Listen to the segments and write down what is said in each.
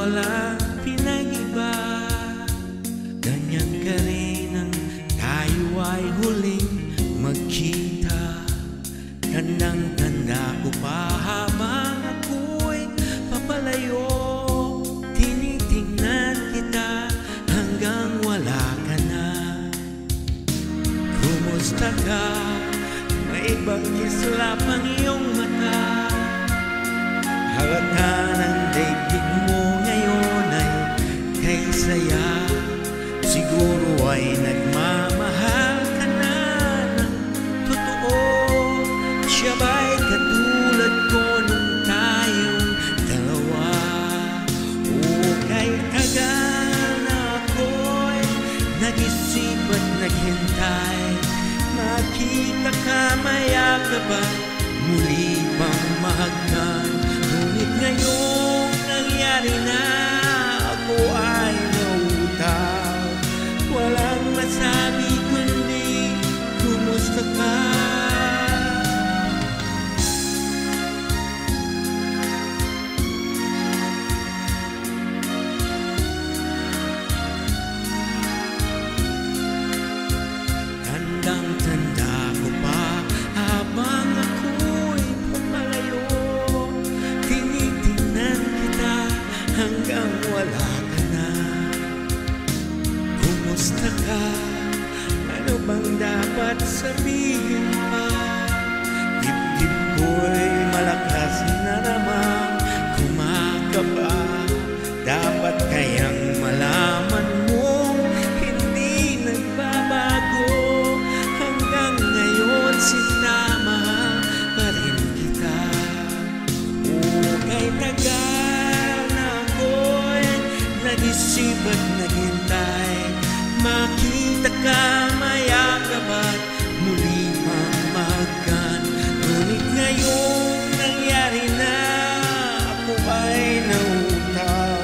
walang pinag-iba. Ganyan ka rin ang tayo ay huling magkita. Tandang-tanda ko pa habang ako'y papalayo. Tinitingnan kita hanggang wala ka na. Kumusta ka? May bagkislap ang iyong mata. Halata ng daigdig mo ngayon ay kay saya. Siguro ay nagmamahal ka na ng totoo. Siya ba'y katulad ko nung tayong dalawa? O kay tagal na ako'y nag-isip at naghintay. Makita ka, mayakap at muli pang mahagkan. Ngunit ngayong nangyari na, ako ay nautaw. Walang masabi kundi kumusta ka? Tandang-tanda ko pa habang ako'y pumalayo. Tinitingnan kita hanggang wala ka na. Kumusta ka? Ano bang dapat sabihin pa? Dibdib ko'y malakas na naman kumakaba. Dapat kayang malaman mong hindi nagbabago. Hanggang ngayon sinama pa rin kita. O kay tagal na ako'y nag-isip at naghintay. Makita ka, mayakap at muli mamagkan. Ngunit ngayong nangyari na, ako ay nautaw.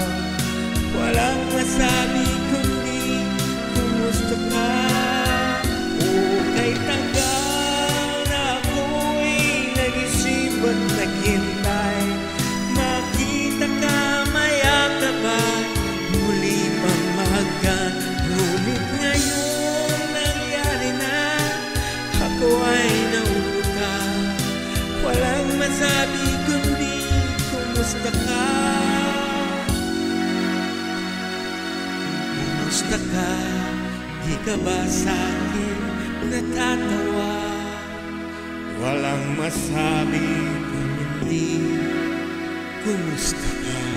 Walang masabi kundi kumusta ka? O kay tagal na ako'y nag-isip at naghintay. Makita ka, mayakap at muli mamagkan. Ngunit ngayong nangyari na, ako ay nautaw. Walang masabi kundi kumusta ka? Kumusta ka? Di ka ba sa'kin natatawa? Walang masabi kundi kumusta ka?